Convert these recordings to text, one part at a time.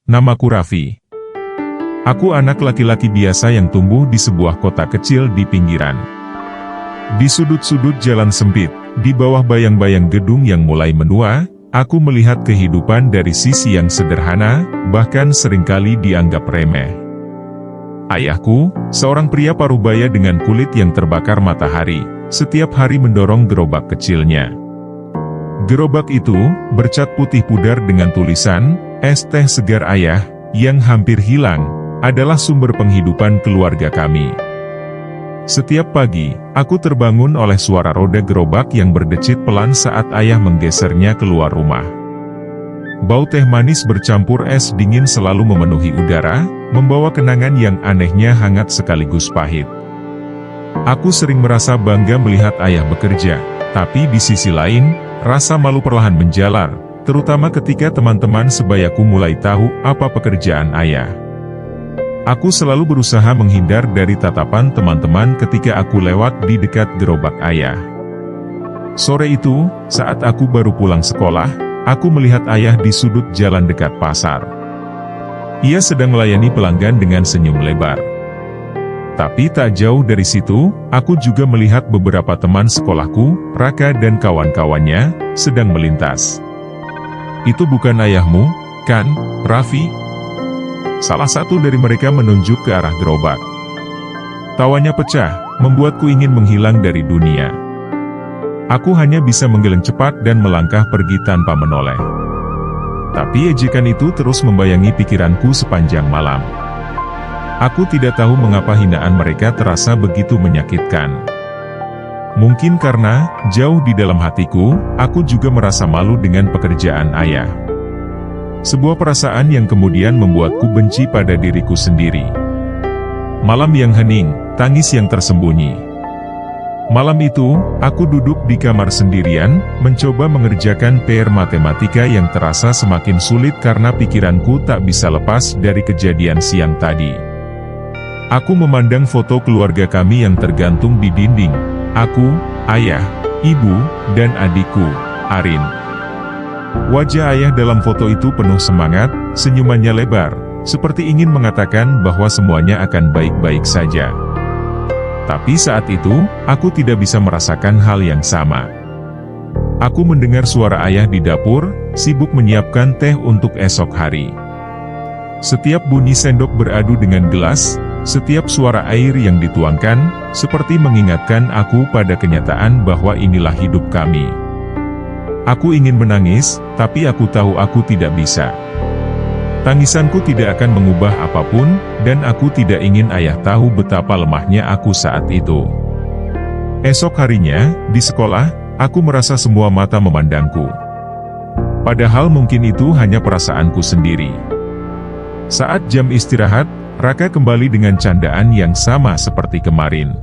Namaku Raffi. Aku anak laki-laki biasa yang tumbuh di sebuah kota kecil di pinggiran. Di sudut-sudut jalan sempit, di bawah bayang-bayang gedung yang mulai menua, aku melihat kehidupan dari sisi yang sederhana, bahkan seringkali dianggap remeh. Ayahku, seorang pria parubaya dengan kulit yang terbakar matahari, setiap hari mendorong gerobak kecilnya. Gerobak itu bercat putih pudar dengan tulisan, "Es teh segar ayah," yang hampir hilang, adalah sumber penghidupan keluarga kami. Setiap pagi, aku terbangun oleh suara roda gerobak yang berdecit pelan saat ayah menggesernya keluar rumah. Bau teh manis bercampur es dingin selalu memenuhi udara, membawa kenangan yang anehnya hangat sekaligus pahit. Aku sering merasa bangga melihat ayah bekerja, tapi di sisi lain, rasa malu perlahan menjalar, terutama ketika teman-teman sebayaku mulai tahu apa pekerjaan ayah. Aku selalu berusaha menghindar dari tatapan teman-teman ketika aku lewat di dekat gerobak ayah. Sore itu, saat aku baru pulang sekolah, aku melihat ayah di sudut jalan dekat pasar. Ia sedang melayani pelanggan dengan senyum lebar. Tapi tak jauh dari situ, aku juga melihat beberapa teman sekolahku, Raka dan kawan-kawannya, sedang melintas. "Itu bukan ayahmu, kan, Raffi?" Salah satu dari mereka menunjuk ke arah gerobak. Tawanya pecah, membuatku ingin menghilang dari dunia. Aku hanya bisa menggeleng cepat dan melangkah pergi tanpa menoleh. Tapi ejekan itu terus membayangi pikiranku sepanjang malam. Aku tidak tahu mengapa hinaan mereka terasa begitu menyakitkan. Mungkin karena, jauh di dalam hatiku, aku juga merasa malu dengan pekerjaan ayah. Sebuah perasaan yang kemudian membuatku benci pada diriku sendiri. Malam yang hening, tangis yang tersembunyi. Malam itu, aku duduk di kamar sendirian, mencoba mengerjakan PR matematika yang terasa semakin sulit karena pikiranku tak bisa lepas dari kejadian siang tadi. Aku memandang foto keluarga kami yang tergantung di dinding. Aku, ayah, ibu, dan adikku, Arin. Wajah ayah dalam foto itu penuh semangat, senyumannya lebar, seperti ingin mengatakan bahwa semuanya akan baik-baik saja. Tapi saat itu, aku tidak bisa merasakan hal yang sama. Aku mendengar suara ayah di dapur, sibuk menyiapkan teh untuk esok hari. Setiap bunyi sendok beradu dengan gelas, setiap suara air yang dituangkan, seperti mengingatkan aku pada kenyataan bahwa inilah hidup kami. Aku ingin menangis, tapi aku tahu aku tidak bisa. Tangisanku tidak akan mengubah apapun, dan aku tidak ingin ayah tahu betapa lemahnya aku saat itu. Esok harinya, di sekolah, aku merasa semua mata memandangku. Padahal mungkin itu hanya perasaanku sendiri. Saat jam istirahat, Raka kembali dengan candaan yang sama seperti kemarin.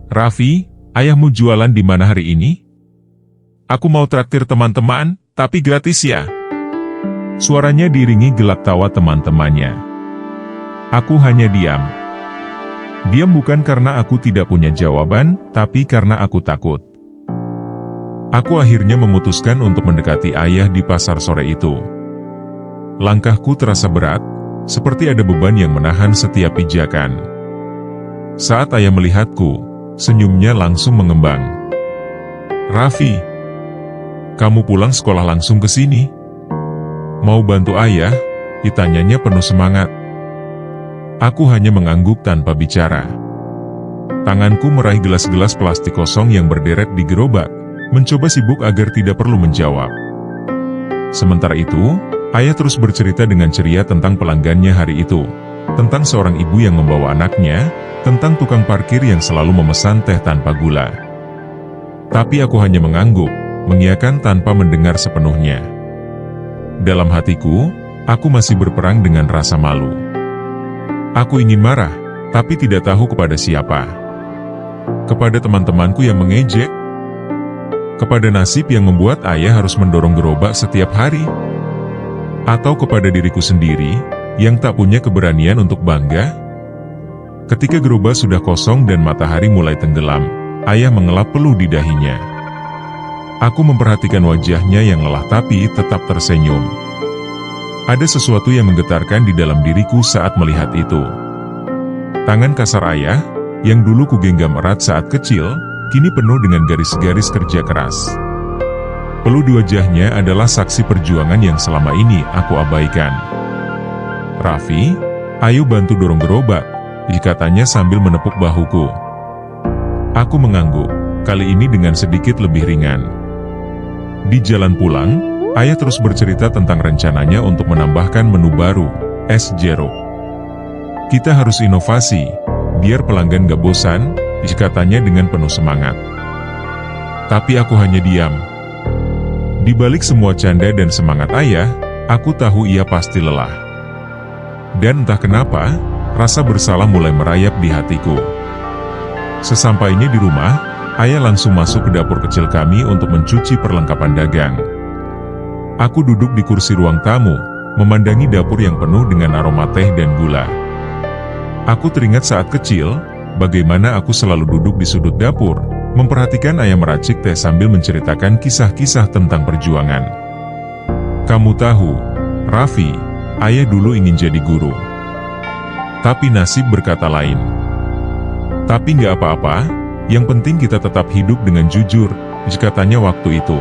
Raffi, ayahmu jualan di mana hari ini? Aku mau traktir teman-teman, tapi gratis ya." Suaranya diiringi gelak tawa teman-temannya. Aku hanya diam. Diam bukan karena aku tidak punya jawaban, tapi karena aku takut. Aku akhirnya memutuskan untuk mendekati ayah di pasar sore itu. Langkahku terasa berat, seperti ada beban yang menahan setiap pijakan. Saat ayah melihatku, senyumnya langsung mengembang. "Raffi, kamu pulang sekolah langsung ke sini? Mau bantu ayah?" ditanyanya penuh semangat. Aku hanya mengangguk tanpa bicara. Tanganku meraih gelas-gelas plastik kosong yang berderet di gerobak, mencoba sibuk agar tidak perlu menjawab. Sementara itu, ayah terus bercerita dengan ceria tentang pelanggannya hari itu, tentang seorang ibu yang membawa anaknya, tentang tukang parkir yang selalu memesan teh tanpa gula. Tapi aku hanya mengangguk, mengiyakan tanpa mendengar sepenuhnya. Dalam hatiku, aku masih berperang dengan rasa malu. Aku ingin marah, tapi tidak tahu kepada siapa. Kepada teman-temanku yang mengejek? Kepada nasib yang membuat ayah harus mendorong gerobak setiap hari? Atau kepada diriku sendiri, yang tak punya keberanian untuk bangga? Ketika gerobak sudah kosong dan matahari mulai tenggelam, ayah mengelap peluh di dahinya. Aku memperhatikan wajahnya yang lelah tapi tetap tersenyum. Ada sesuatu yang menggetarkan di dalam diriku saat melihat itu. Tangan kasar ayah, yang dulu kugenggam erat saat kecil, kini penuh dengan garis-garis kerja keras. Peluh di wajahnya adalah saksi perjuangan yang selama ini aku abaikan. "Raffi, ayo bantu dorong gerobak," katanya sambil menepuk bahuku. Aku mengangguk, kali ini dengan sedikit lebih ringan. Di jalan pulang, ayah terus bercerita tentang rencananya untuk menambahkan menu baru, es jeruk. "Kita harus inovasi, biar pelanggan gak bosan," katanya dengan penuh semangat. Tapi aku hanya diam. Di balik semua canda dan semangat ayah, aku tahu ia pasti lelah. Dan entah kenapa, rasa bersalah mulai merayap di hatiku. Sesampainya di rumah, ayah langsung masuk ke dapur kecil kami untuk mencuci perlengkapan dagang. Aku duduk di kursi ruang tamu, memandangi dapur yang penuh dengan aroma teh dan gula. Aku teringat saat kecil, bagaimana aku selalu duduk di sudut dapur, memperhatikan ayah meracik teh sambil menceritakan kisah-kisah tentang perjuangan. "Kamu tahu, Raffi, ayah dulu ingin jadi guru. Tapi nasib berkata lain. Tapi nggak apa-apa, yang penting kita tetap hidup dengan jujur," katanya waktu itu.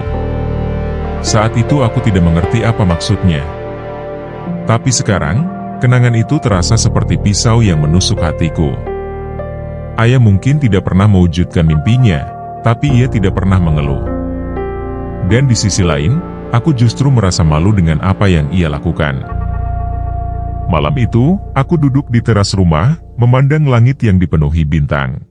Saat itu aku tidak mengerti apa maksudnya. Tapi sekarang, kenangan itu terasa seperti pisau yang menusuk hatiku. Ayah mungkin tidak pernah mewujudkan mimpinya, tapi ia tidak pernah mengeluh. Dan di sisi lain, aku justru merasa malu dengan apa yang ia lakukan. Malam itu, aku duduk di teras rumah, memandang langit yang dipenuhi bintang.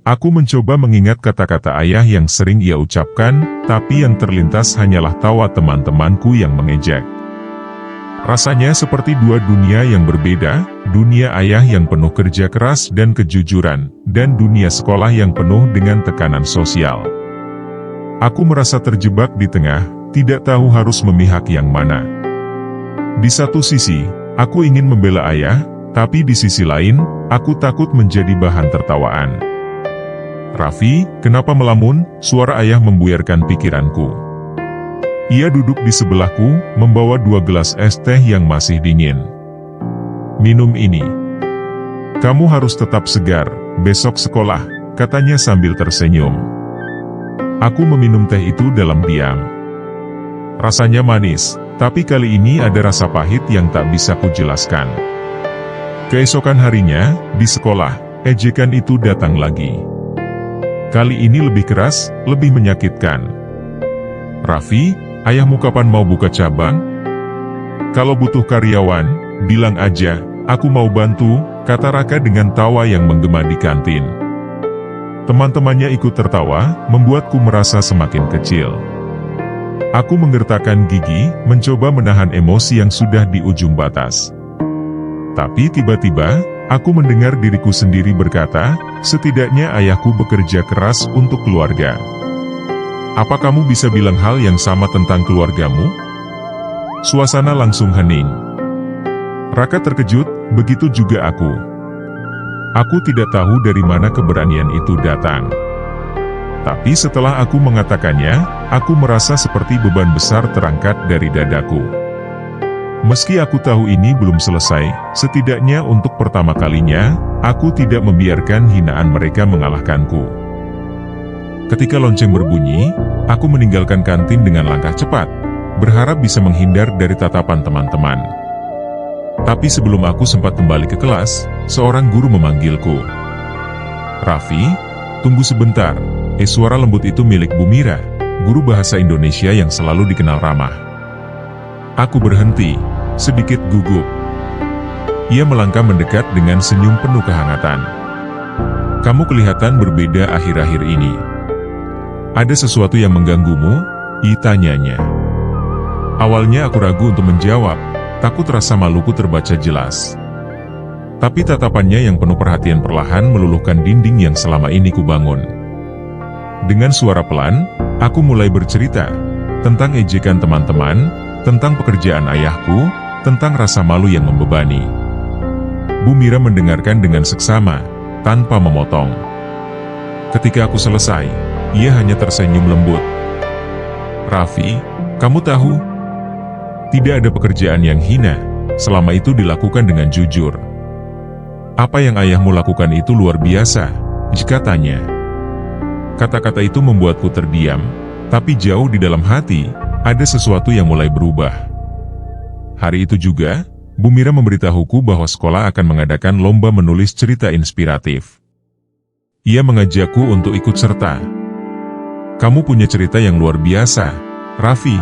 Aku mencoba mengingat kata-kata ayah yang sering ia ucapkan, tapi yang terlintas hanyalah tawa teman-temanku yang mengejek. Rasanya seperti dua dunia yang berbeda, dunia ayah yang penuh kerja keras dan kejujuran, dan dunia sekolah yang penuh dengan tekanan sosial. Aku merasa terjebak di tengah, tidak tahu harus memihak yang mana. Di satu sisi, aku ingin membela ayah, tapi di sisi lain, aku takut menjadi bahan tertawaan. "Raffi, kenapa melamun?" Suara ayah membuyarkan pikiranku. Ia duduk di sebelahku, membawa 2 gelas es teh yang masih dingin. "Minum ini. Kamu harus tetap segar, besok sekolah," katanya sambil tersenyum. Aku meminum teh itu dalam diam. Rasanya manis, tapi kali ini ada rasa pahit yang tak bisa kujelaskan. Keesokan harinya, di sekolah, ejekan itu datang lagi. Kali ini lebih keras, lebih menyakitkan. "Raffi, ayahmu kapan mau buka cabang? Kalau butuh karyawan, bilang aja, aku mau bantu," kata Raka dengan tawa yang menggema di kantin. Teman-temannya ikut tertawa, membuatku merasa semakin kecil. Aku menggertakkan gigi, mencoba menahan emosi yang sudah di ujung batas. Tapi tiba-tiba, aku mendengar diriku sendiri berkata, setidaknya ayahku bekerja keras untuk keluarga. "Apa kamu bisa bilang hal yang sama tentang keluargamu?" Suasana langsung hening. Raka terkejut, begitu juga aku. Aku tidak tahu dari mana keberanian itu datang. Tapi setelah aku mengatakannya, aku merasa seperti beban besar terangkat dari dadaku. Meski aku tahu ini belum selesai, setidaknya untuk pertama kalinya, aku tidak membiarkan hinaan mereka mengalahkanku. Ketika lonceng berbunyi, aku meninggalkan kantin dengan langkah cepat, berharap bisa menghindar dari tatapan teman-teman. Tapi sebelum aku sempat kembali ke kelas, seorang guru memanggilku. "Raffi, tunggu sebentar." Suara lembut itu milik Bu Mira, guru bahasa Indonesia yang selalu dikenal ramah. Aku berhenti, sedikit gugup. Ia melangkah mendekat dengan senyum penuh kehangatan. "Kamu kelihatan berbeda akhir-akhir ini. Ada sesuatu yang mengganggumu?" tanyanya. Awalnya aku ragu untuk menjawab, takut rasa maluku terbaca jelas. Tapi tatapannya yang penuh perhatian perlahan meluluhkan dinding yang selama ini kubangun. Dengan suara pelan, aku mulai bercerita tentang ejekan teman-teman, tentang pekerjaan ayahku, tentang rasa malu yang membebani. Bu Mira mendengarkan dengan seksama, tanpa memotong. Ketika aku selesai, ia hanya tersenyum lembut. "Raffi, kamu tahu? Tidak ada pekerjaan yang hina, selama itu dilakukan dengan jujur. Apa yang ayahmu lakukan itu luar biasa, Jika tanya. Kata-kata itu membuatku terdiam, tapi jauh di dalam hati, ada sesuatu yang mulai berubah. Hari itu juga, Bu Mira memberitahuku bahwa sekolah akan mengadakan lomba menulis cerita inspiratif. Ia mengajakku untuk ikut serta. Kamu punya cerita yang luar biasa, Raffi.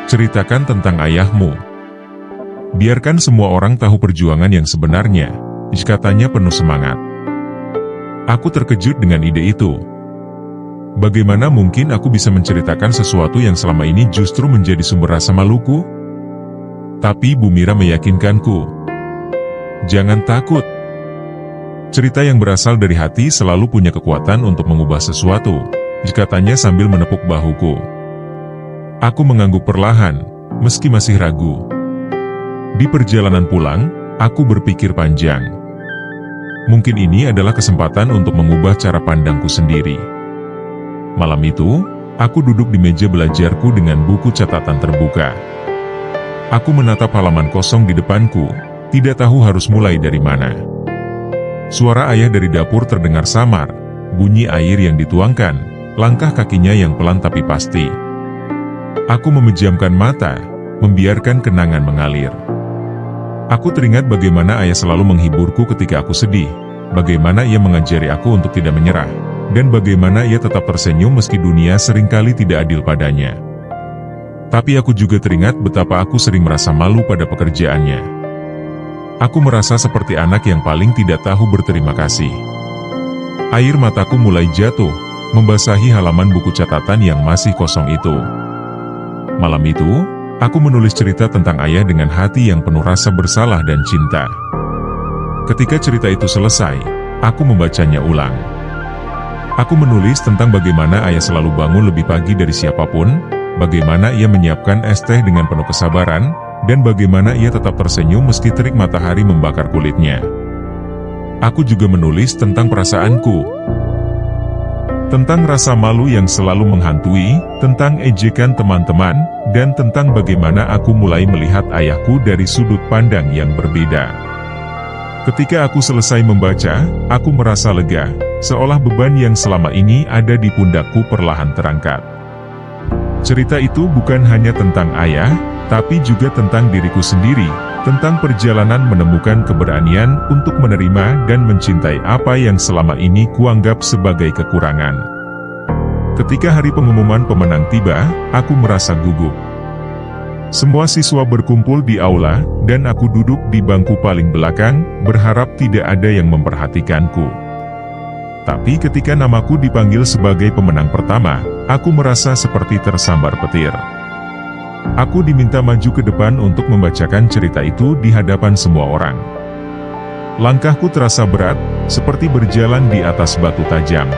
Ceritakan tentang ayahmu. Biarkan semua orang tahu perjuangan yang sebenarnya, katanya penuh semangat. Aku terkejut dengan ide itu. Bagaimana mungkin aku bisa menceritakan sesuatu yang selama ini justru menjadi sumber rasa maluku? Tapi Bu Mira meyakinkanku. Jangan takut. Cerita yang berasal dari hati selalu punya kekuatan untuk mengubah sesuatu, katanya sambil menepuk bahuku. Aku mengangguk perlahan, meski masih ragu. Di perjalanan pulang, aku berpikir panjang. Mungkin ini adalah kesempatan untuk mengubah cara pandangku sendiri. Malam itu, aku duduk di meja belajarku dengan buku catatan terbuka. Aku menatap halaman kosong di depanku, tidak tahu harus mulai dari mana. Suara ayah dari dapur terdengar samar, bunyi air yang dituangkan, langkah kakinya yang pelan tapi pasti. Aku memejamkan mata, membiarkan kenangan mengalir. Aku teringat bagaimana ayah selalu menghiburku ketika aku sedih, bagaimana ia mengajari aku untuk tidak menyerah, dan bagaimana ia tetap tersenyum meski dunia seringkali tidak adil padanya. Tapi aku juga teringat betapa aku sering merasa malu pada pekerjaannya. Aku merasa seperti anak yang paling tidak tahu berterima kasih. Air mataku mulai jatuh, membasahi halaman buku catatan yang masih kosong itu. Malam itu, aku menulis cerita tentang ayah dengan hati yang penuh rasa bersalah dan cinta. Ketika cerita itu selesai, aku membacanya ulang. Aku menulis tentang bagaimana ayah selalu bangun lebih pagi dari siapapun, bagaimana ia menyiapkan es teh dengan penuh kesabaran, dan bagaimana ia tetap tersenyum meski terik matahari membakar kulitnya. Aku juga menulis tentang perasaanku. Tentang rasa malu yang selalu menghantui, tentang ejekan teman-teman, dan tentang bagaimana aku mulai melihat ayahku dari sudut pandang yang berbeda. Ketika aku selesai membaca, aku merasa lega, seolah beban yang selama ini ada di pundakku perlahan terangkat. Cerita itu bukan hanya tentang ayah, tapi juga tentang diriku sendiri, tentang perjalanan menemukan keberanian untuk menerima dan mencintai apa yang selama ini kuanggap sebagai kekurangan. Ketika hari pengumuman pemenang tiba, aku merasa gugup. Semua siswa berkumpul di aula, dan aku duduk di bangku paling belakang, berharap tidak ada yang memperhatikanku. Tapi ketika namaku dipanggil sebagai pemenang pertama, aku merasa seperti tersambar petir. Aku diminta maju ke depan untuk membacakan cerita itu di hadapan semua orang. Langkahku terasa berat, seperti berjalan di atas batu tajam.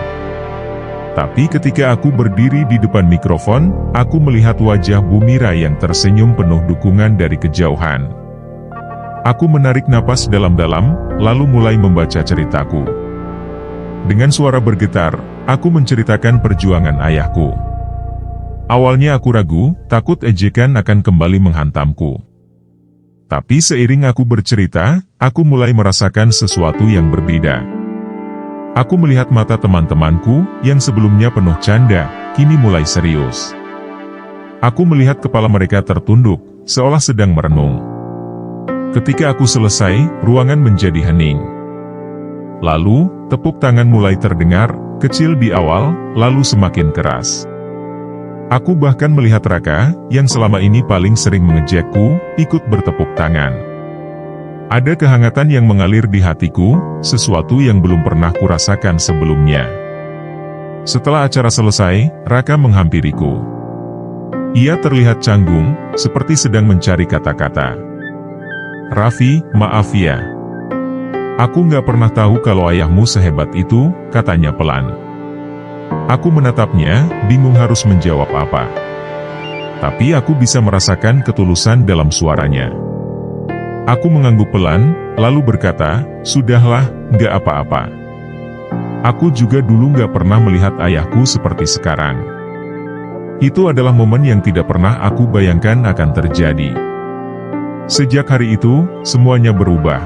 Tapi ketika aku berdiri di depan mikrofon, aku melihat wajah Bu Mira yang tersenyum penuh dukungan dari kejauhan. Aku menarik napas dalam-dalam, lalu mulai membaca ceritaku. Dengan suara bergetar, aku menceritakan perjuangan ayahku. Awalnya aku ragu, takut ejekan akan kembali menghantamku. Tapi seiring aku bercerita, aku mulai merasakan sesuatu yang berbeda. Aku melihat mata teman-temanku, yang sebelumnya penuh canda, kini mulai serius. Aku melihat kepala mereka tertunduk, seolah sedang merenung. Ketika aku selesai, ruangan menjadi hening. Lalu, tepuk tangan mulai terdengar, kecil di awal, lalu semakin keras. Aku bahkan melihat Raka, yang selama ini paling sering mengejakku, ikut bertepuk tangan. Ada kehangatan yang mengalir di hatiku, sesuatu yang belum pernah kurasakan sebelumnya. Setelah acara selesai, Raka menghampiriku. Ia terlihat canggung, seperti sedang mencari kata-kata. "Raffi, maaf ya. Aku nggak pernah tahu kalau ayahmu sehebat itu," katanya pelan. Aku menatapnya, bingung harus menjawab apa. Tapi aku bisa merasakan ketulusan dalam suaranya. Aku mengangguk pelan, lalu berkata, "Sudahlah, nggak apa-apa. Aku juga dulu nggak pernah melihat ayahku seperti sekarang. Itu adalah momen yang tidak pernah aku bayangkan akan terjadi. Sejak hari itu, semuanya berubah.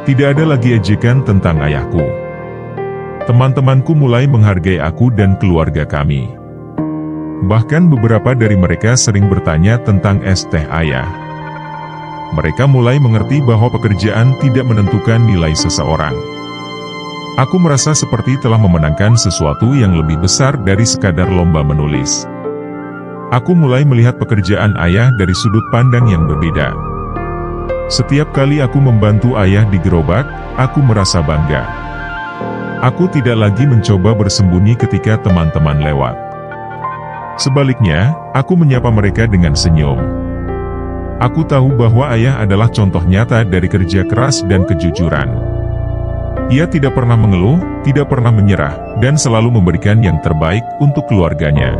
Tidak ada lagi ejekan tentang ayahku. Teman-temanku mulai menghargai aku dan keluarga kami. Bahkan beberapa dari mereka sering bertanya tentang teh ayah. Mereka mulai mengerti bahwa pekerjaan tidak menentukan nilai seseorang. Aku merasa seperti telah memenangkan sesuatu yang lebih besar dari sekadar lomba menulis. Aku mulai melihat pekerjaan ayah dari sudut pandang yang berbeda. Setiap kali aku membantu ayah di gerobak, aku merasa bangga. Aku tidak lagi mencoba bersembunyi ketika teman-teman lewat. Sebaliknya, aku menyapa mereka dengan senyum. Aku tahu bahwa ayah adalah contoh nyata dari kerja keras dan kejujuran. Ia tidak pernah mengeluh, tidak pernah menyerah, dan selalu memberikan yang terbaik untuk keluarganya.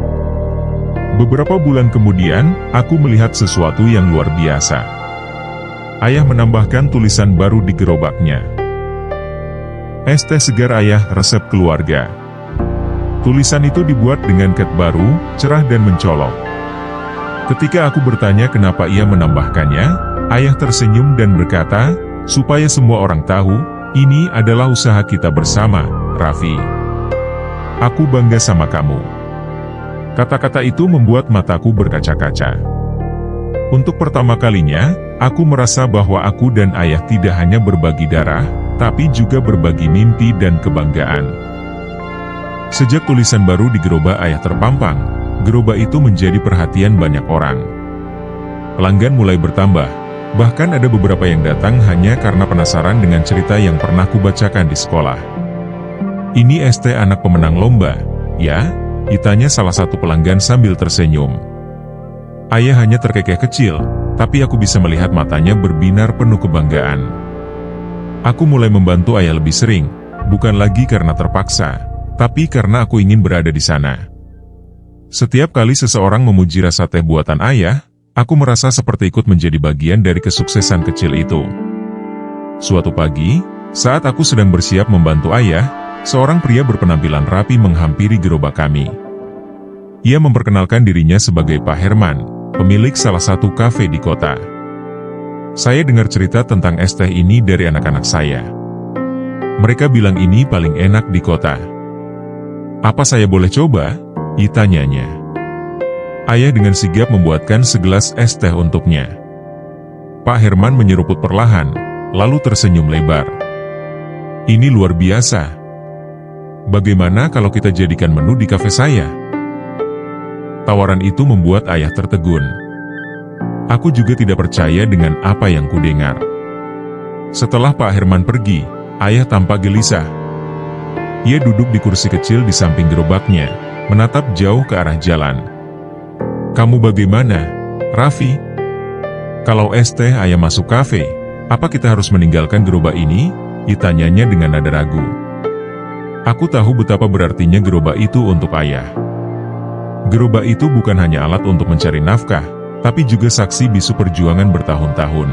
Beberapa bulan kemudian, aku melihat sesuatu yang luar biasa. Ayah menambahkan tulisan baru di gerobaknya. Es teh segar ayah, resep keluarga. Tulisan itu dibuat dengan cat baru, cerah dan mencolok. Ketika aku bertanya kenapa ia menambahkannya, ayah tersenyum dan berkata, supaya semua orang tahu, ini adalah usaha kita bersama, Raffi. Aku bangga sama kamu. Kata-kata itu membuat mataku berkaca-kaca. Untuk pertama kalinya, aku merasa bahwa aku dan ayah tidak hanya berbagi darah, tapi juga berbagi mimpi dan kebanggaan. Sejak tulisan baru di gerobak ayah terpampang, gerobak itu menjadi perhatian banyak orang. Pelanggan mulai bertambah. Bahkan ada beberapa yang datang hanya karena penasaran dengan cerita yang pernah kubacakan di sekolah. Ini es teh anak pemenang lomba, ya? Ditanya salah satu pelanggan sambil tersenyum. Ayah hanya terkekeh kecil, tapi aku bisa melihat matanya berbinar penuh kebanggaan. Aku mulai membantu ayah lebih sering, bukan lagi karena terpaksa, tapi karena aku ingin berada di sana. Setiap kali seseorang memuji rasa teh buatan ayah, aku merasa seperti ikut menjadi bagian dari kesuksesan kecil itu. Suatu pagi, saat aku sedang bersiap membantu ayah, seorang pria berpenampilan rapi menghampiri gerobak kami. Ia memperkenalkan dirinya sebagai Pak Herman, pemilik salah satu kafe di kota. Saya dengar cerita tentang es teh ini dari anak-anak saya. Mereka bilang ini paling enak di kota. Apa saya boleh coba? Tanyanya. Ayah dengan sigap membuatkan segelas es teh untuknya. Pak Herman menyeruput perlahan, lalu tersenyum lebar. Ini luar biasa. Bagaimana kalau kita jadikan menu di kafe saya? Tawaran itu membuat ayah tertegun. Aku juga tidak percaya dengan apa yang kudengar. Setelah Pak Herman pergi, ayah tampak gelisah. Ia duduk di kursi kecil di samping gerobaknya, menatap jauh ke arah jalan. Kamu bagaimana, Raffi? Kalau es teh ayah masuk kafe, apa kita harus meninggalkan gerobak ini? Tanyanya dengan nada ragu. Aku tahu betapa berartinya gerobak itu untuk ayah. Gerobak itu bukan hanya alat untuk mencari nafkah, tapi juga saksi bisu perjuangan bertahun-tahun.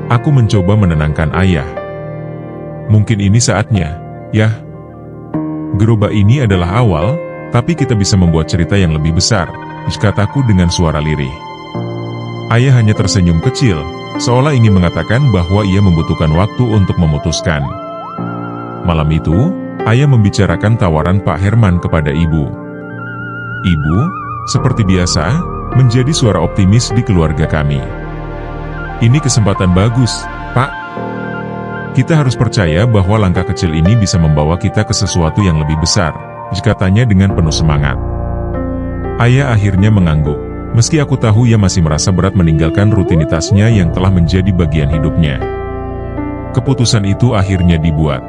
Aku mencoba menenangkan ayah. Mungkin ini saatnya, ya. Gerobak ini adalah awal, tapi kita bisa membuat cerita yang lebih besar, kataku dengan suara lirih. Ayah hanya tersenyum kecil, seolah ingin mengatakan bahwa ia membutuhkan waktu untuk memutuskan. Malam itu, ayah membicarakan tawaran Pak Herman kepada ibu. Ibu, seperti biasa, menjadi suara optimis di keluarga kami. Ini kesempatan bagus, Pak. Kita harus percaya bahwa langkah kecil ini bisa membawa kita ke sesuatu yang lebih besar, katanya dengan penuh semangat. Ayah akhirnya mengangguk, meski aku tahu ia masih merasa berat meninggalkan rutinitasnya yang telah menjadi bagian hidupnya. Keputusan itu akhirnya dibuat.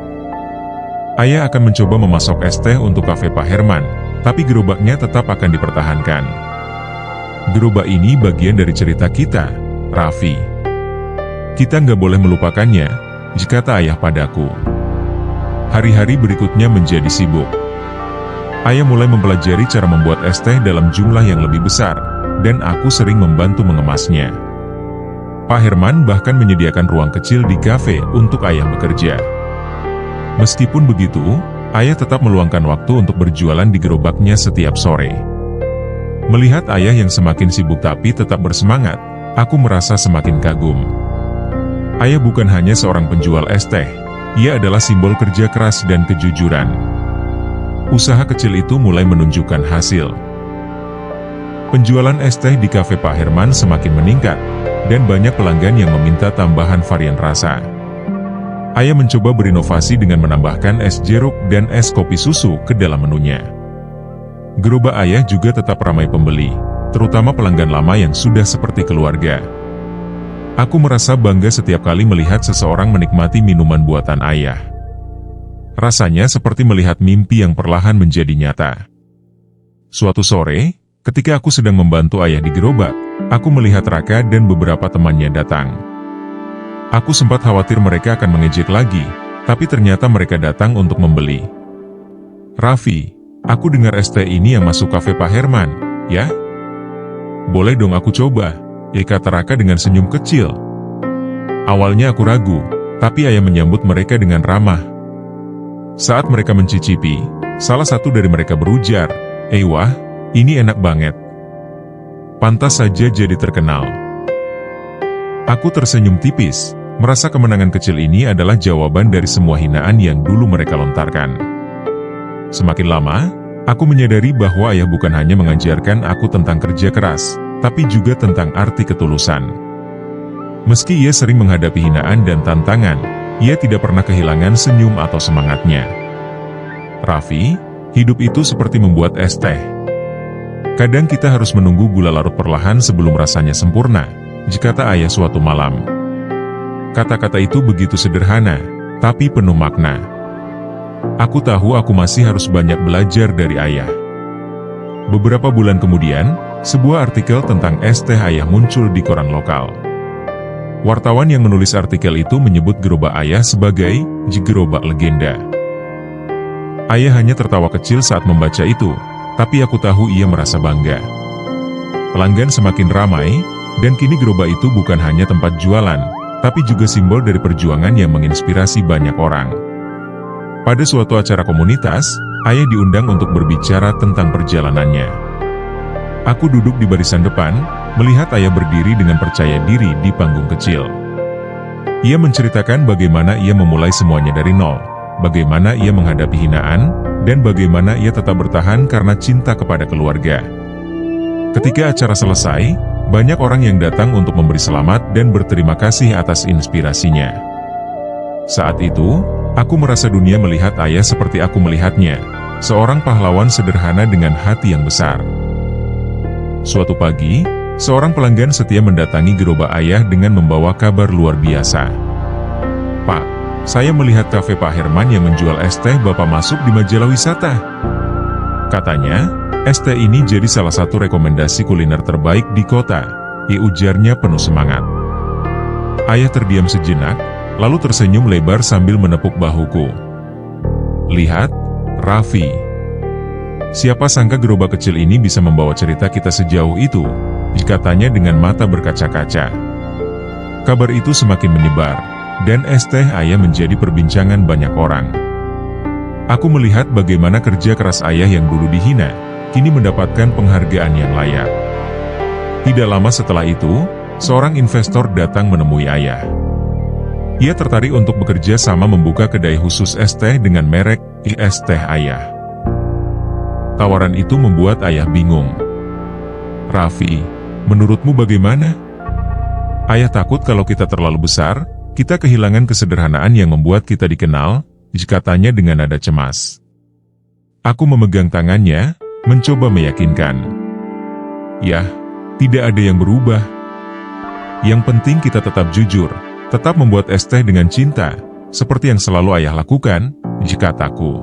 Ayah akan mencoba memasok es teh untuk kafe Pak Herman, tapi gerobaknya tetap akan dipertahankan. Gerobak ini bagian dari cerita kita, Raffi. Kita nggak boleh melupakannya, kata ayah padaku. Hari-hari berikutnya menjadi sibuk. Ayah mulai mempelajari cara membuat es teh dalam jumlah yang lebih besar, dan aku sering membantu mengemasnya. Pak Herman bahkan menyediakan ruang kecil di kafe untuk ayah bekerja. Meskipun begitu, ayah tetap meluangkan waktu untuk berjualan di gerobaknya setiap sore. Melihat ayah yang semakin sibuk tapi tetap bersemangat, aku merasa semakin kagum. Ayah bukan hanya seorang penjual es teh, ia adalah simbol kerja keras dan kejujuran. Usaha kecil itu mulai menunjukkan hasil. Penjualan es teh di kafe Pak Herman semakin meningkat, dan banyak pelanggan yang meminta tambahan varian rasa. Ayah mencoba berinovasi dengan menambahkan es jeruk dan es kopi susu ke dalam menunya. Gerobak ayah juga tetap ramai pembeli, terutama pelanggan lama yang sudah seperti keluarga. Aku merasa bangga setiap kali melihat seseorang menikmati minuman buatan ayah. Rasanya seperti melihat mimpi yang perlahan menjadi nyata. Suatu sore, ketika aku sedang membantu ayah di gerobak, aku melihat Raka dan beberapa temannya datang. Aku sempat khawatir mereka akan mengejek lagi, tapi ternyata mereka datang untuk membeli. "Raffi, aku dengar es teh ini yang masuk kafe Pak Herman, ya? Boleh dong aku coba?" kata Raka dengan senyum kecil. Awalnya aku ragu, tapi ayah menyambut mereka dengan ramah. Saat mereka mencicipi, salah satu dari mereka berujar, "Wah, ini enak banget. Pantas saja jadi terkenal." Aku tersenyum tipis, merasa kemenangan kecil ini adalah jawaban dari semua hinaan yang dulu mereka lontarkan. Semakin lama, aku menyadari bahwa ayah bukan hanya mengajarkan aku tentang kerja keras, tapi juga tentang arti ketulusan. Meski ia sering menghadapi hinaan dan tantangan, ia tidak pernah kehilangan senyum atau semangatnya. "Raffi, hidup itu seperti membuat es teh. Kadang kita harus menunggu gula larut perlahan sebelum rasanya sempurna," kata ayah suatu malam. Kata-kata itu begitu sederhana, tapi penuh makna. Aku tahu aku masih harus banyak belajar dari ayah. Beberapa bulan kemudian, sebuah artikel tentang es teh ayah muncul di koran lokal. Wartawan yang menulis artikel itu menyebut gerobak ayah sebagai gerobak legenda. Ayah hanya tertawa kecil saat membaca itu, tapi aku tahu ia merasa bangga. Pelanggan semakin ramai, dan kini gerobak itu bukan hanya tempat jualan, tapi juga simbol dari perjuangan yang menginspirasi banyak orang. Pada suatu acara komunitas, ayah diundang untuk berbicara tentang perjalanannya. Aku duduk di barisan depan, melihat ayah berdiri dengan percaya diri di panggung kecil. Ia menceritakan bagaimana ia memulai semuanya dari nol, bagaimana ia menghadapi hinaan, dan bagaimana ia tetap bertahan karena cinta kepada keluarga. Ketika acara selesai, banyak orang yang datang untuk memberi selamat dan berterima kasih atas inspirasinya. Saat itu, aku merasa dunia melihat ayah seperti aku melihatnya, seorang pahlawan sederhana dengan hati yang besar. Suatu pagi, seorang pelanggan setia mendatangi gerobak ayah dengan membawa kabar luar biasa. "Pak, saya melihat kafe Pak Herman yang menjual es teh Bapak masuk di majalah wisata. Katanya, es teh ini jadi salah satu rekomendasi kuliner terbaik di kota," ujarnya penuh semangat. Ayah terdiam sejenak, lalu tersenyum lebar sambil menepuk bahuku. "Lihat, Raffi. Siapa sangka gerobak kecil ini bisa membawa cerita kita sejauh itu," katanya dengan mata berkaca-kaca. Kabar itu semakin menyebar, dan es teh ayah menjadi perbincangan banyak orang. Aku melihat bagaimana kerja keras ayah yang dulu dihina, kini mendapatkan penghargaan yang layak. Tidak lama setelah itu, seorang investor datang menemui ayah. Ia tertarik untuk bekerja sama membuka kedai khusus es teh dengan merek es teh ayah. Tawaran itu membuat ayah bingung. "Raffi, menurutmu bagaimana?" Ayah takut kalau kita terlalu besar, kita kehilangan kesederhanaan yang membuat kita dikenal, katanya dengan nada cemas. Aku memegang tangannya, mencoba meyakinkan. "Yah, tidak ada yang berubah. Yang penting kita tetap jujur, tetap membuat es teh dengan cinta, seperti yang selalu ayah lakukan," kataku.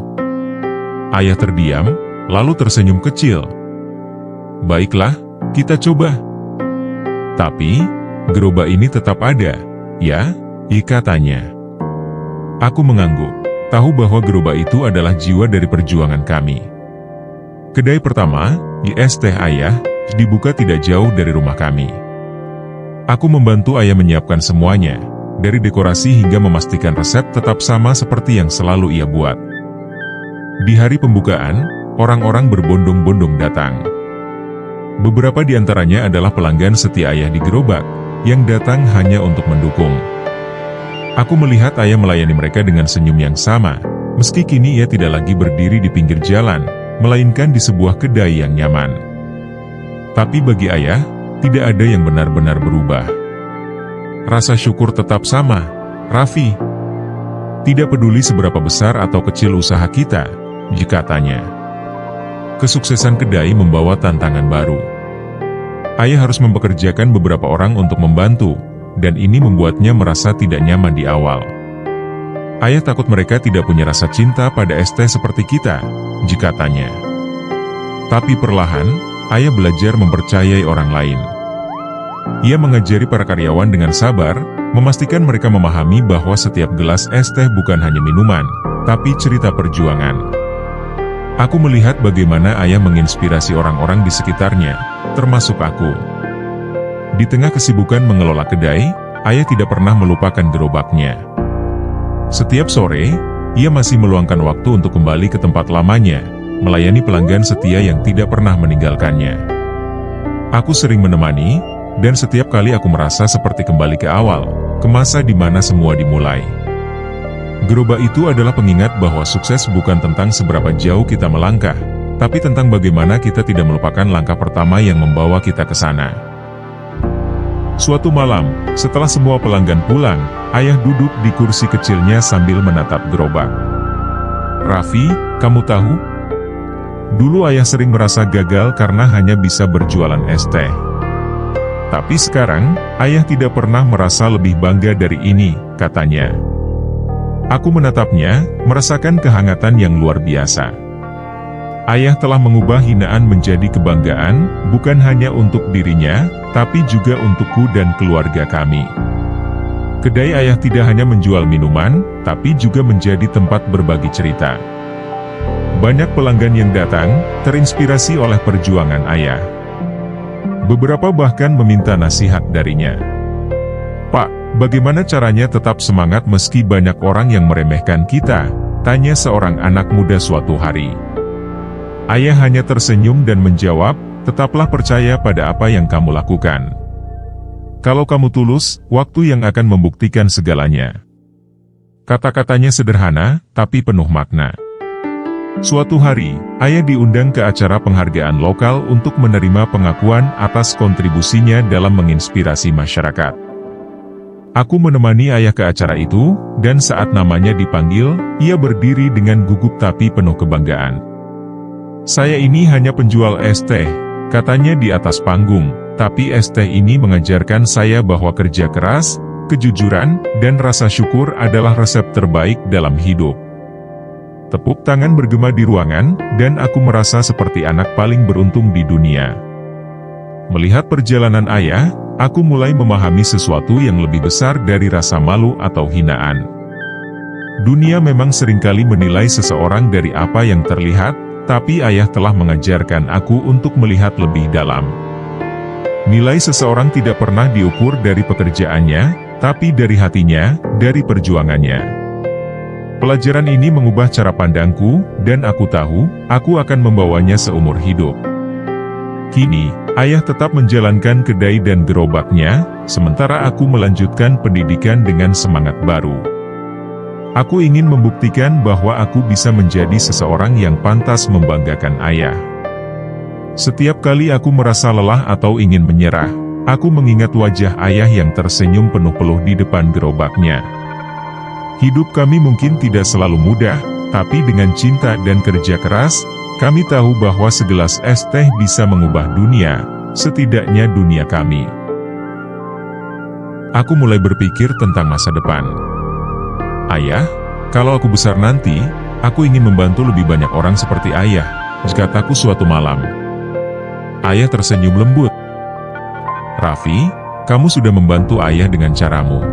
Ayah terdiam, lalu tersenyum kecil. "Baiklah, kita coba. Tapi, gerobak ini tetap ada, ya?" katanya. Aku mengangguk, tahu bahwa gerobak itu adalah jiwa dari perjuangan kami. Kedai pertama, es teh ayah, dibuka tidak jauh dari rumah kami. Aku membantu ayah menyiapkan semuanya, dari dekorasi hingga memastikan resep tetap sama seperti yang selalu ia buat. Di hari pembukaan, orang-orang berbondong-bondong datang. Beberapa di antaranya adalah pelanggan setia ayah di gerobak, yang datang hanya untuk mendukung. Aku melihat ayah melayani mereka dengan senyum yang sama, meski kini ia tidak lagi berdiri di pinggir jalan, melainkan di sebuah kedai yang nyaman. Tapi bagi ayah, tidak ada yang benar-benar berubah. Rasa syukur tetap sama, Raffi. Tidak peduli seberapa besar atau kecil usaha kita, jika tanya. Kesuksesan kedai membawa tantangan baru. Ayah harus mempekerjakan beberapa orang untuk membantu, dan ini membuatnya merasa tidak nyaman di awal. Ayah takut mereka tidak punya rasa cinta pada ST seperti kita, jika tanya. Tapi perlahan, ayah belajar mempercayai orang lain. Ia mengajari para karyawan dengan sabar, memastikan mereka memahami bahwa setiap gelas es teh bukan hanya minuman, tapi cerita perjuangan. Aku melihat bagaimana ayah menginspirasi orang-orang di sekitarnya, termasuk aku. Di tengah kesibukan mengelola kedai, ayah tidak pernah melupakan gerobaknya. Setiap sore, ia masih meluangkan waktu untuk kembali ke tempat lamanya, melayani pelanggan setia yang tidak pernah meninggalkannya. Aku sering menemani, dan setiap kali aku merasa seperti kembali ke awal, ke masa di mana semua dimulai. Gerobak itu adalah pengingat bahwa sukses bukan tentang seberapa jauh kita melangkah, tapi tentang bagaimana kita tidak melupakan langkah pertama yang membawa kita ke sana. Suatu malam, setelah semua pelanggan pulang, ayah duduk di kursi kecilnya sambil menatap gerobak. "Raffi, kamu tahu? Dulu ayah sering merasa gagal karena hanya bisa berjualan es teh. Tapi sekarang, ayah tidak pernah merasa lebih bangga dari ini," katanya. Aku menatapnya, merasakan kehangatan yang luar biasa. Ayah telah mengubah hinaan menjadi kebanggaan, bukan hanya untuk dirinya, tapi juga untukku dan keluarga kami. Kedai ayah tidak hanya menjual minuman, tapi juga menjadi tempat berbagi cerita. Banyak pelanggan yang datang, terinspirasi oleh perjuangan ayah. Beberapa bahkan meminta nasihat darinya. "Pak, bagaimana caranya tetap semangat meski banyak orang yang meremehkan kita?" tanya seorang anak muda suatu hari. Ayah hanya tersenyum dan menjawab, "Tetaplah percaya pada apa yang kamu lakukan. Kalau kamu tulus, waktu yang akan membuktikan segalanya." Kata-katanya sederhana, tapi penuh makna. Suatu hari, ayah diundang ke acara penghargaan lokal untuk menerima pengakuan atas kontribusinya dalam menginspirasi masyarakat. Aku menemani ayah ke acara itu, dan saat namanya dipanggil, ia berdiri dengan gugup tapi penuh kebanggaan. "Saya ini hanya penjual es teh," katanya di atas panggung, "tapi es teh ini mengajarkan saya bahwa kerja keras, kejujuran, dan rasa syukur adalah resep terbaik dalam hidup." Tepuk tangan bergema di ruangan, dan aku merasa seperti anak paling beruntung di dunia. Melihat perjalanan ayah, aku mulai memahami sesuatu yang lebih besar dari rasa malu atau hinaan. Dunia memang seringkali menilai seseorang dari apa yang terlihat, tapi ayah telah mengajarkan aku untuk melihat lebih dalam. Nilai seseorang tidak pernah diukur dari pekerjaannya, tapi dari hatinya, dari perjuangannya. Pelajaran ini mengubah cara pandangku, dan aku tahu, aku akan membawanya seumur hidup. Kini, ayah tetap menjalankan kedai dan gerobaknya, sementara aku melanjutkan pendidikan dengan semangat baru. Aku ingin membuktikan bahwa aku bisa menjadi seseorang yang pantas membanggakan ayah. Setiap kali aku merasa lelah atau ingin menyerah, aku mengingat wajah ayah yang tersenyum penuh-peluh di depan gerobaknya. Hidup kami mungkin tidak selalu mudah, tapi dengan cinta dan kerja keras, kami tahu bahwa segelas es teh bisa mengubah dunia, setidaknya dunia kami. Aku mulai berpikir tentang masa depan. "Ayah, kalau aku besar nanti, aku ingin membantu lebih banyak orang seperti ayah," kataku suatu malam. Ayah tersenyum lembut. "Raffi, kamu sudah membantu ayah dengan caramu.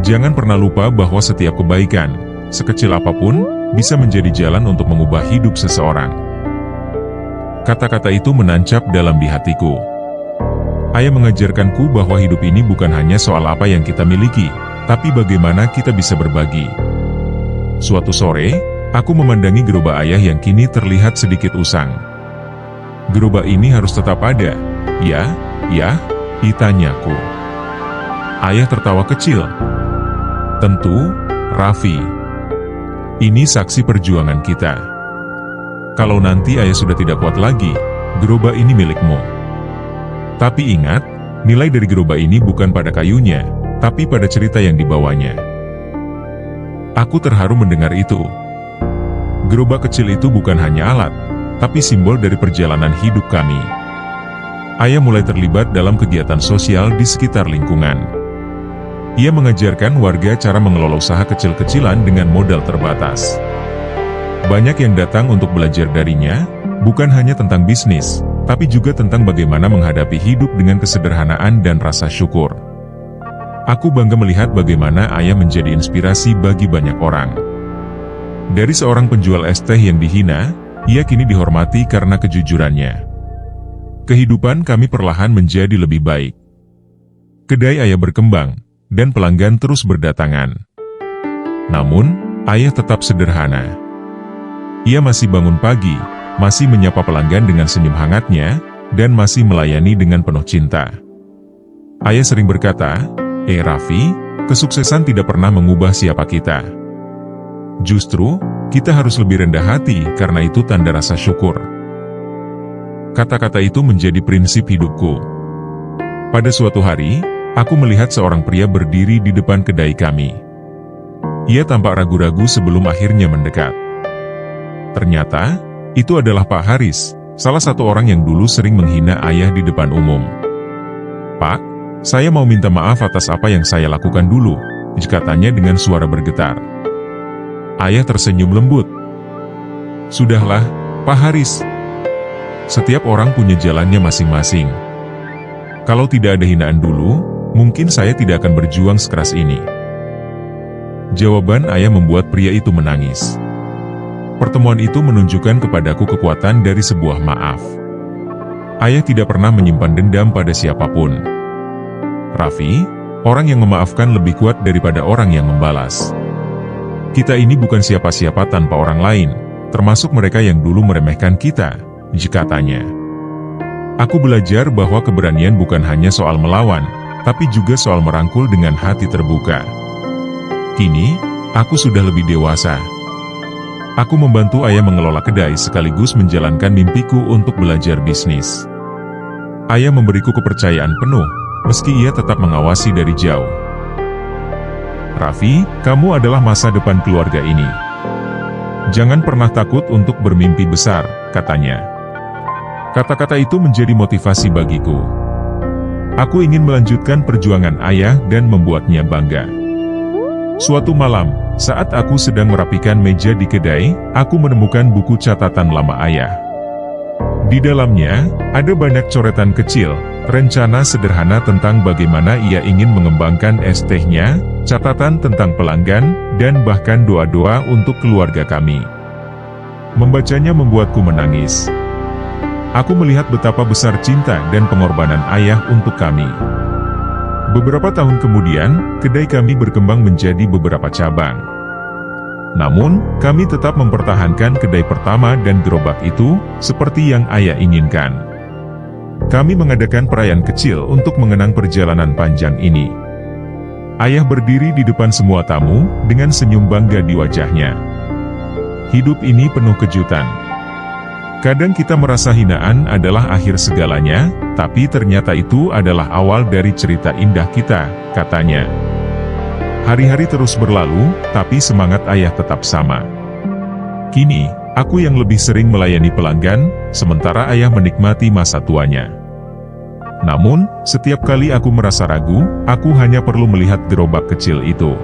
Jangan pernah lupa bahwa setiap kebaikan, sekecil apapun, bisa menjadi jalan untuk mengubah hidup seseorang." Kata-kata itu menancap dalam di hatiku. Ayah mengajarkanku bahwa hidup ini bukan hanya soal apa yang kita miliki, tapi bagaimana kita bisa berbagi. Suatu sore, aku memandangi gerobak ayah yang kini terlihat sedikit usang. Gerobak ini harus tetap ada. Ya, tanyaku. Ayah tertawa kecil. Tentu, Raffi. Ini saksi perjuangan kita. Kalau nanti ayah sudah tidak kuat lagi, gerobak ini milikmu. Tapi ingat, nilai dari gerobak ini bukan pada kayunya, tapi pada cerita yang dibawanya. Aku terharu mendengar itu. Gerobak kecil itu bukan hanya alat, tapi simbol dari perjalanan hidup kami. Ayah mulai terlibat dalam kegiatan sosial di sekitar lingkungan. Ia mengajarkan warga cara mengelola usaha kecil-kecilan dengan modal terbatas. Banyak yang datang untuk belajar darinya, bukan hanya tentang bisnis, tapi juga tentang bagaimana menghadapi hidup dengan kesederhanaan dan rasa syukur. Aku bangga melihat bagaimana ayah menjadi inspirasi bagi banyak orang. Dari seorang penjual es teh yang dihina, ia kini dihormati karena kejujurannya. Kehidupan kami perlahan menjadi lebih baik. Kedai ayah berkembang, dan pelanggan terus berdatangan. Namun, ayah tetap sederhana. Ia masih bangun pagi, masih menyapa pelanggan dengan senyum hangatnya, dan masih melayani dengan penuh cinta. Ayah sering berkata, Raffi, kesuksesan tidak pernah mengubah siapa kita. Justru, kita harus lebih rendah hati karena itu tanda rasa syukur. Kata-kata itu menjadi prinsip hidupku. Pada suatu hari, aku melihat seorang pria berdiri di depan kedai kami. Ia tampak ragu-ragu sebelum akhirnya mendekat. Ternyata, itu adalah Pak Haris, salah satu orang yang dulu sering menghina ayah di depan umum. Pak, saya mau minta maaf atas apa yang saya lakukan dulu, katanya dengan suara bergetar. Ayah tersenyum lembut. Sudahlah, Pak Haris. Setiap orang punya jalannya masing-masing. Kalau tidak ada hinaan dulu, mungkin saya tidak akan berjuang sekeras ini. Jawaban ayah membuat pria itu menangis. Pertemuan itu menunjukkan kepadaku kekuatan dari sebuah maaf. Ayah tidak pernah menyimpan dendam pada siapapun. Raffi, orang yang memaafkan lebih kuat daripada orang yang membalas. Kita ini bukan siapa-siapa tanpa orang lain, termasuk mereka yang dulu meremehkan kita, katanya. Aku belajar bahwa keberanian bukan hanya soal melawan, tapi juga soal merangkul dengan hati terbuka. Kini, aku sudah lebih dewasa. Aku membantu ayah mengelola kedai sekaligus menjalankan mimpiku untuk belajar bisnis. Ayah memberiku kepercayaan penuh, meski ia tetap mengawasi dari jauh. Raffi, kamu adalah masa depan keluarga ini. Jangan pernah takut untuk bermimpi besar, katanya. Kata-kata itu menjadi motivasi bagiku. Aku ingin melanjutkan perjuangan ayah dan membuatnya bangga. Suatu malam, saat aku sedang merapikan meja di kedai, aku menemukan buku catatan lama ayah. Di dalamnya, ada banyak coretan kecil, rencana sederhana tentang bagaimana ia ingin mengembangkan es tehnya, catatan tentang pelanggan, dan bahkan doa-doa untuk keluarga kami. Membacanya membuatku menangis. Aku melihat betapa besar cinta dan pengorbanan ayah untuk kami. Beberapa tahun kemudian, kedai kami berkembang menjadi beberapa cabang. Namun, kami tetap mempertahankan kedai pertama dan gerobak itu, seperti yang ayah inginkan. Kami mengadakan perayaan kecil untuk mengenang perjalanan panjang ini. Ayah berdiri di depan semua tamu, dengan senyum bangga di wajahnya. Hidup ini penuh kejutan. Kadang kita merasa hinaan adalah akhir segalanya, tapi ternyata itu adalah awal dari cerita indah kita, katanya. Hari-hari terus berlalu, tapi semangat ayah tetap sama. Kini, aku yang lebih sering melayani pelanggan, sementara ayah menikmati masa tuanya. Namun, setiap kali aku merasa ragu, aku hanya perlu melihat gerobak kecil itu.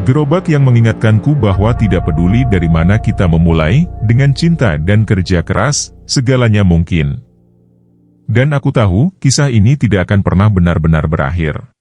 Gerobak yang mengingatkanku bahwa tidak peduli dari mana kita memulai, dengan cinta dan kerja keras, segalanya mungkin. Dan aku tahu, kisah ini tidak akan pernah benar-benar berakhir.